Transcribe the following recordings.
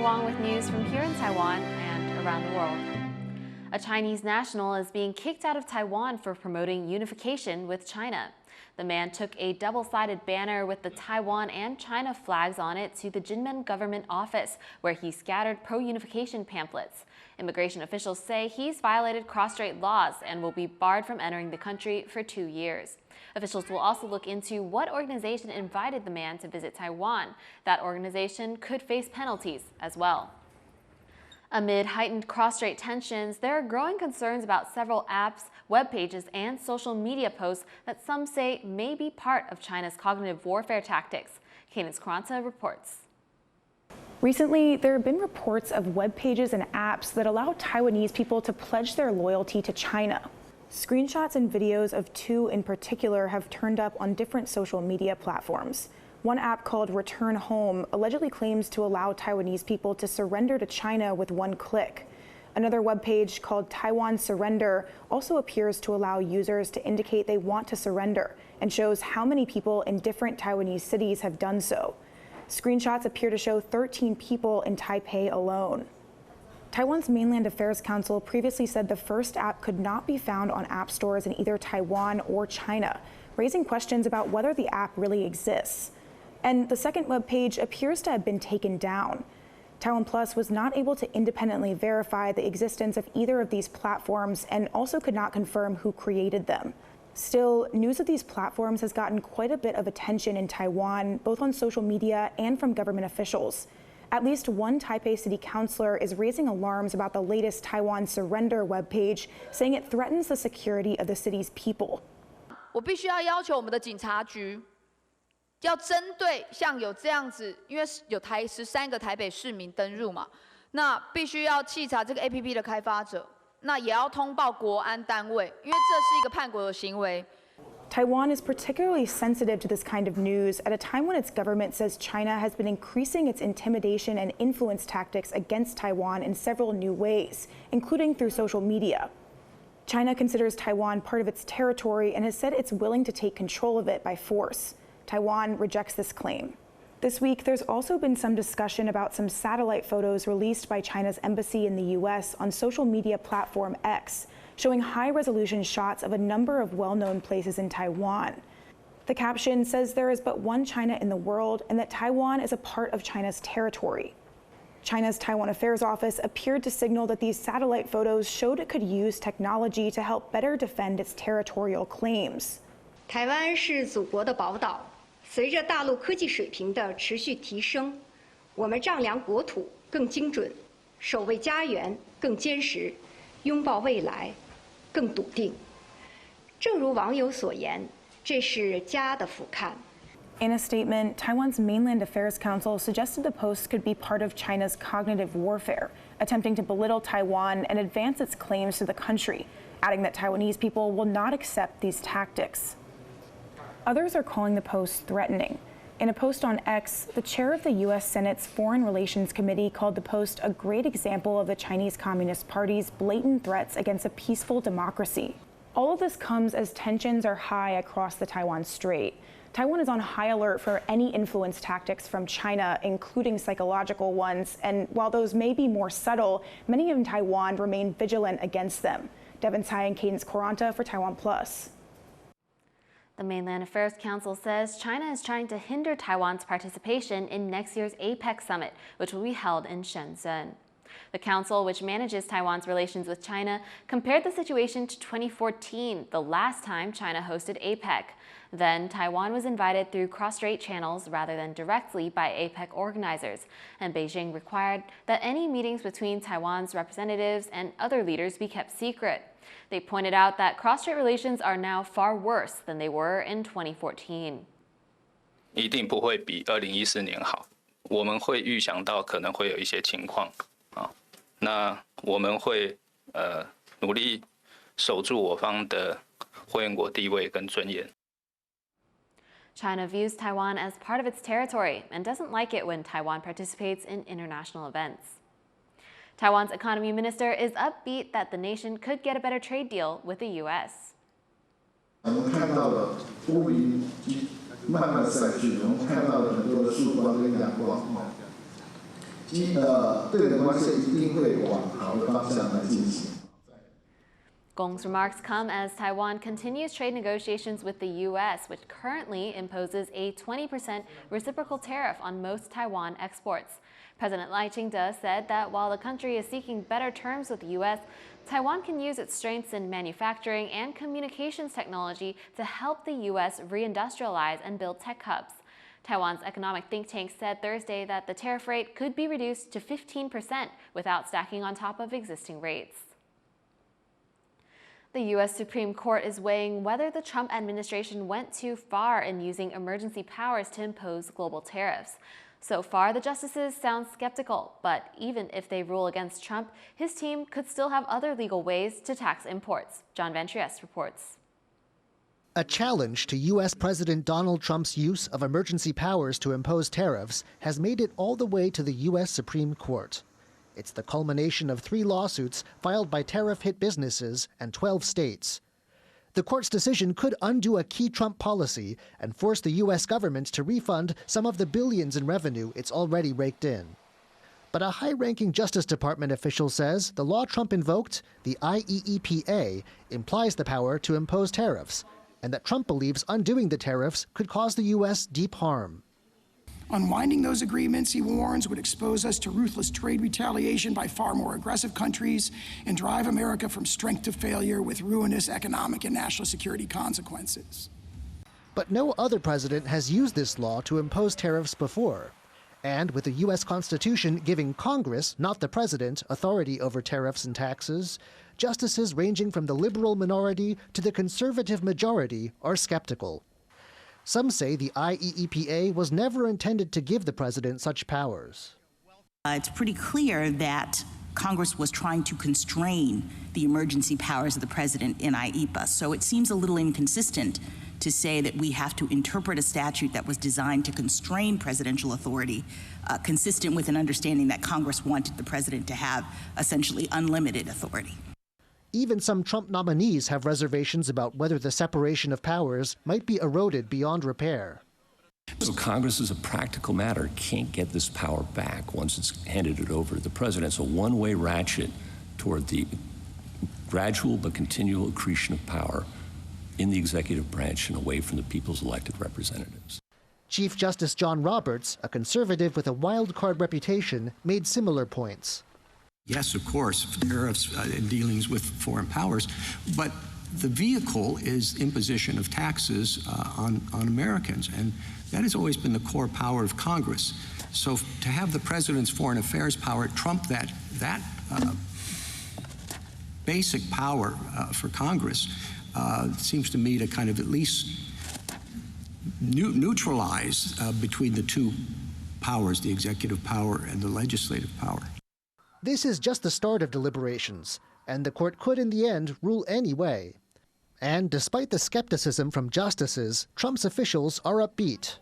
Wong with news from here in Taiwan and around the world. A Chinese national is being kicked out of Taiwan for promoting unification with China. The man took a double-sided banner with the Taiwan and China flags on it to the Kinmen government office, where he scattered pro-unification pamphlets. Immigration officials say he's violated cross-strait laws and will be barred from entering the country for 2 years. Officials will also look into what organization invited the man to visit Taiwan. That organization could face penalties as well. Amid heightened cross-strait tensions, there are growing concerns about several apps, web pages, and social media posts that some say may be part of China's cognitive warfare tactics. Cadence Karanta reports. Recently, there have been reports of web pages and apps that allow Taiwanese people to pledge their loyalty to China. Screenshots and videos of two in particular have turned up on different social media platforms. One app called Return Home allegedly claims to allow Taiwanese people to surrender to China with one click. Another webpage called Taiwan Surrender also appears to allow users to indicate they want to surrender and shows how many people in different Taiwanese cities have done so. Screenshots appear to show 13 people in Taipei alone. Taiwan's Mainland Affairs Council previously said the first app could not be found on app stores in either Taiwan or China, raising questions about whether the app really exists. And the second webpage appears to have been taken down. TaiwanPlus was not able to independently verify the existence of either of these platforms and also could not confirm who created them. Still, news of these platforms has gotten quite a bit of attention in Taiwan, both on social media and from government officials. At least one Taipei city councilor is raising alarms about the latest Taiwan Surrender webpage, saying it threatens the security of the city's people. 我必须要要求我们的警察局要针对像有这样子，因为有13个台北市民登入嘛，那必须要稽查这个 APP 的开发者。 那也要通报国安单位，因为这是一个叛国的行为。 Taiwan is particularly sensitive to this kind of news at a time when its government says China has been increasing its intimidation and influence tactics against Taiwan in several new ways, including through social media. China considers Taiwan part of its territory and has said it's willing to take control of it by force. Taiwan rejects this claim. This week, there's also been some discussion about some satellite photos released by China's embassy in the U.S. on social media platform X, showing high-resolution shots of a number of well-known places in Taiwan. The caption says there is but one China in the world and that Taiwan is a part of China's territory. China's Taiwan Affairs Office appeared to signal that these satellite photos showed it could use technology to help better defend its territorial claims. 台湾是祖国的宝岛。 随着大陆科技水平的持续提升，我们丈量国土更精准，守卫家园更坚实，拥抱未来更笃定。正如网友所言，这是家的俯瞰。 In a statement, Taiwan's Mainland Affairs Council suggested the post could be part of China's cognitive warfare, attempting to belittle Taiwan and advance its claims to the country, adding that Taiwanese people will not accept these tactics. Others are calling the post threatening. In a post on X, the chair of the U.S. Senate's Foreign Relations Committee called the post a great example of the Chinese Communist Party's blatant threats against a peaceful democracy. All of this comes as tensions are high across the Taiwan Strait. Taiwan is on high alert for any influence tactics from China, including psychological ones, and while those may be more subtle, many in Taiwan remain vigilant against them. Devin Tsai and Cadence Karanta for TaiwanPlus. The Mainland Affairs Council says China is trying to hinder Taiwan's participation in next year's APEC summit, which will be held in Shenzhen. The council, which manages Taiwan's relations with China, compared the situation to 2014, the last time China hosted APEC. Then, Taiwan was invited through cross-strait channels rather than directly by APEC organizers, and Beijing required that any meetings between Taiwan's representatives and other leaders be kept secret. They pointed out that cross-strait relations are now far worse than they were in 2014. 一定不会比2014年好。我们会预想到可能会有一些情况啊，那我们会努力守住我方的会员国地位跟尊严。 China views Taiwan as part of its territory and doesn't like it when Taiwan participates in international events. Taiwan's economy minister is upbeat that the nation could get a better trade deal with the U.S. 我们看到了乌云慢慢散去，我们看到了很多的曙光跟阳光。对等关系一定会往好的方向来进行。Gong's remarks come as Taiwan continues trade negotiations with the U.S., which currently imposes a 20% reciprocal tariff on most Taiwan exports. President Lai Ching-te said that while the country is seeking better terms with the U.S., Taiwan can use its strengths in manufacturing and communications technology to help the U.S. reindustrialize and build tech hubs. Taiwan's economic think tank said Thursday that the tariff rate could be reduced to 15% without stacking on top of existing rates. The U.S. Supreme Court is weighing whether the Trump administration went too far in using emergency powers to impose global tariffs. So far, the justices sound skeptical, but even if they rule against Trump, his team could still have other legal ways to tax imports. John Van Trieste reports. A challenge to U.S. President Donald Trump's use of emergency powers to impose tariffs has made it all the way to the U.S. Supreme Court. It's the culmination of 3 lawsuits filed by tariff-hit businesses and 12 states. The court's decision could undo a key Trump policy and force the U.S. government to refund some of the billions in revenue it's already raked in. But a high-ranking Justice Department official says the law Trump invoked, the IEEPA, implies the power to impose tariffs, and that Trump believes undoing the tariffs could cause the U.S. deep harm. Unwinding those agreements, he warns, would expose us to ruthless trade retaliation by far more aggressive countries and drive America from strength to failure with ruinous economic and national security consequences. But no other president has used this law to impose tariffs before. And with the U.S. Constitution giving Congress, not the president, authority over tariffs and taxes, justices ranging from the liberal minority to the conservative majority are skeptical. Some say the IEEPA was never intended to give the president such powers. It's pretty clear that Congress was trying to constrain the emergency powers of the president in IEEPA. So it seems a little inconsistent to say that we have to interpret a statute that was designed to constrain presidential authority, consistent with an understanding that Congress wanted the president to have essentially unlimited authority. Even some Trump nominees have reservations about whether the separation of powers might be eroded beyond repair. So Congress, as a practical matter, can't get this power back once it's handed it over to the president. It's a one-way ratchet toward the gradual but continual accretion of power in the executive branch and away from the people's elected representatives. Chief Justice John Roberts, a conservative with a wild-card reputation, made similar points. Yes, of course, tariffs in dealings with foreign powers, but the vehicle is imposition of taxes on Americans, and that has always been the core power of Congress. So to have the president's foreign affairs power trump that basic power for Congress seems to me to kind of at least neutralize between the two powers, the executive power and the legislative power. This is just the start of deliberations, and the court could in the end rule anyway. And despite the skepticism from justices, Trump's officials are upbeat.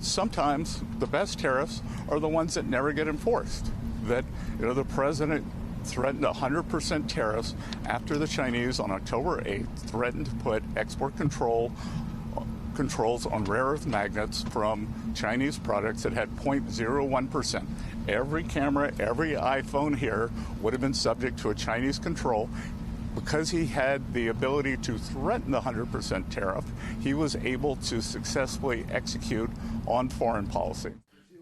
Sometimes the best tariffs are the ones that never get enforced. That, the president threatened 100% tariffs after the Chinese on October 8th threatened to put export controls on rare earth magnets from Chinese products that had 0.01%. Every camera, every iPhone here would have been subject to a Chinese control. Because he had the ability to threaten the 100% tariff, he was able to successfully execute on foreign policy.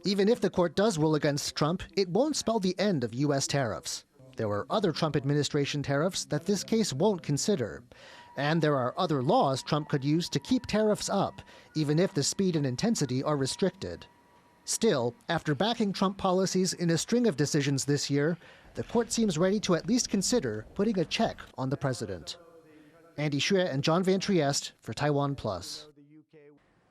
Even if the court does rule against Trump, it won't spell the end of U.S. tariffs. There are other Trump administration tariffs that this case won't consider. And there are other laws Trump could use to keep tariffs up, even if the speed and intensity are restricted. Still, after backing Trump policies in a string of decisions this year, the court seems ready to at least consider putting a check on the president. Andy Xue and John Van Trieste for TaiwanPlus.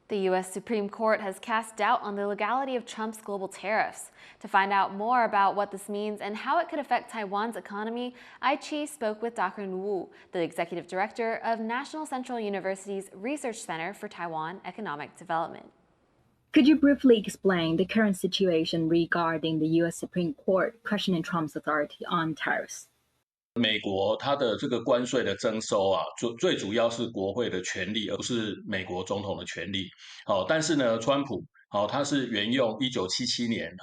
The U.S. Supreme Court has cast doubt on the legality of Trump's global tariffs. To find out more about what this means and how it could affect Taiwan's economy, Ai-Chi spoke with Dr. Wu, the executive director of National Central University's Research Center for Taiwan Economic Development. Could you briefly explain the current situation regarding the U.S. Supreme Court questioning Trump's authority on tariffs? 美国它的这个关税的征收啊，最主要是国会的权利，而不是美国总统的权利。好，但是呢，川普好，它是沿用1977年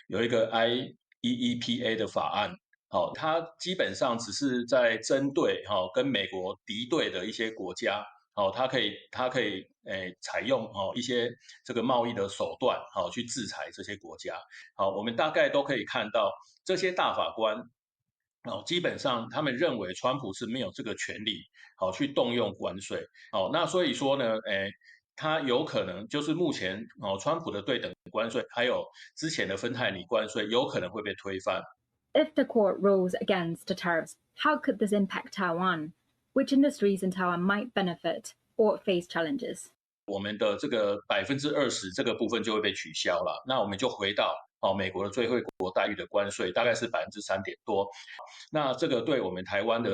有一个 IEEPA 的法案。好，它基本上只是在针对跟美国敌对的一些国家，它可以采用一些这个贸易的手段，去制裁这些国家。好，我们大概都可以看到这些大法官，基本上他们认为川普是没有这个权利，去动用关税。那所以说呢，他有可能就是目前川普的对等关税，还有之前的芬太尼关税，有可能会被推翻。If the court rules against the tariffs, how could this impact Taiwan? Which industries in Taiwan might benefit or face challenges? 我们的这个20%这个部分就会被取消了，那我们就回到美国的最惠国待遇的关税，大概是3%多。那这个对我们台湾的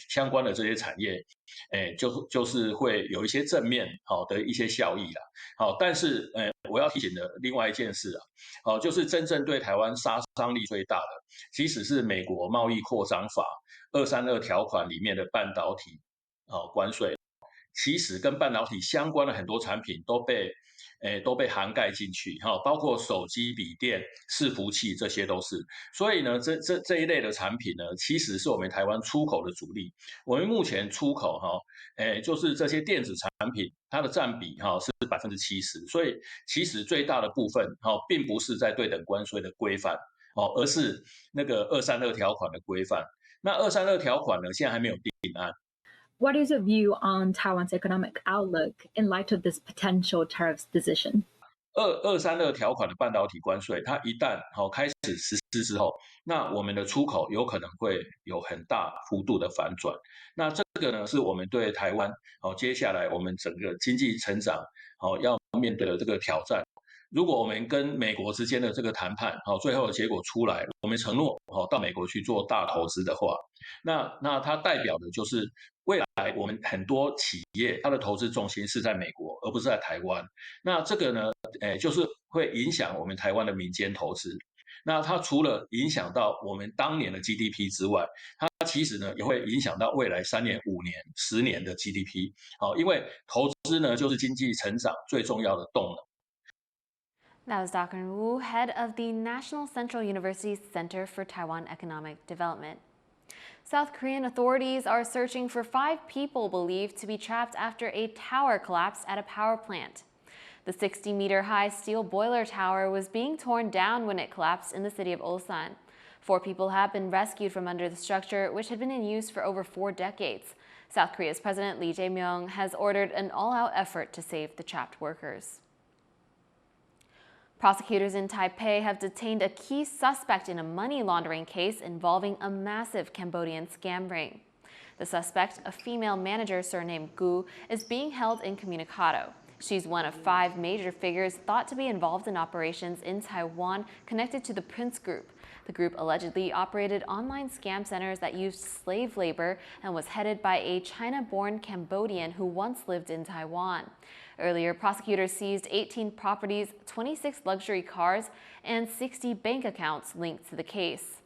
相关的这些产业，就是会有一些正面的一些效益啦。但是我要提醒的另外一件事就是真正对台湾杀伤力最大的，其实是美国贸易扩张法232条款里面的半导体关税。其实跟半导体相关的很多产品都被涵盖进去，包括手机、笔电、伺服器，这些都是。所以呢，这一类的产品呢，其实是我们台湾出口的主力。我们目前出口就是这些电子产品，它的占比是70%，所以其实最大的部分并不是在对等关税的规范而是那个232条款的规范。那232条款呢，现在还没有定案。What is your view on Taiwan's economic outlook in light of this potential tariffs decision? 232条款的半导体关税，它一旦开始实施之后，那我们的出口有可能会有很大幅度的反转。那这个呢，是我们对台湾接下来我们整个经济成长要面对的这个挑战。如果我们跟美国之间的这个谈判最后的结果出来，我们承诺到美国去做大投资的话，那它代表的就是未来我们很多企业它的投资重心是在美国，而不是在台湾。那这个呢，就是会影响我们台湾的民间投资。那它除了影响到我们当年的 GDP 之外，它其实呢也会影响到未来3年、5年、10年的 GDP。因为投资呢就是经济成长最重要的动能。That was Dr. Wu, head of the National Central University's Center for Taiwan Economic Development. South Korean authorities are searching for 5 people believed to be trapped after a tower collapsed at a power plant. The 60-meter-high steel boiler tower was being torn down when it collapsed in the city of Ulsan. 4 people have been rescued from under the structure, which had been in use for over 4 decades. South Korea's President Lee Jae-myung has ordered an all-out effort to save the trapped workers. Prosecutors in Taipei have detained a key suspect in a money laundering case involving a massive Cambodian scam ring. The suspect, a female manager surnamed Gu, is being held incommunicado. She's one of 5 major figures thought to be involved in operations in Taiwan connected to the Prince Group. The group allegedly operated online scam centers that used slave labor and was headed by a China-born Cambodian who once lived in Taiwan. Earlier, prosecutors seized 18 properties, 26 luxury cars, and 60 bank accounts linked to the case.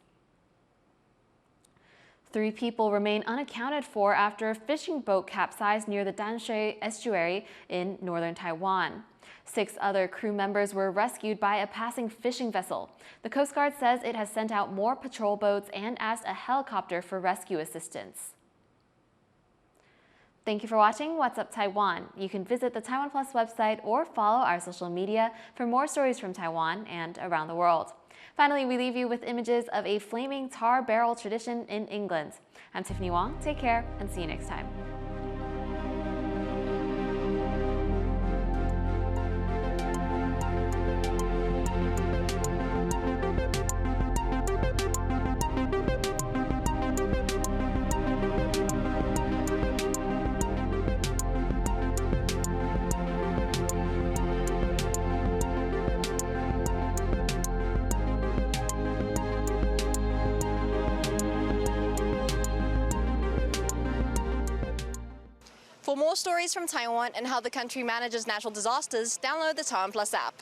3 people remain unaccounted for after a fishing boat capsized near the Tamsui Estuary in northern Taiwan. 6 other crew members were rescued by a passing fishing vessel. The Coast Guard says it has sent out more patrol boats and asked a helicopter for rescue assistance. Thank you for watching What's Up Taiwan. You can visit the TaiwanPlus website or follow our social media for more stories from Taiwan and around the world. Finally, we leave you with images of a flaming tar barrel tradition in England. I'm Tiffany Wong. Take care and see you next time. For more stories from Taiwan and how the country manages natural disasters, download the TaiwanPlus app.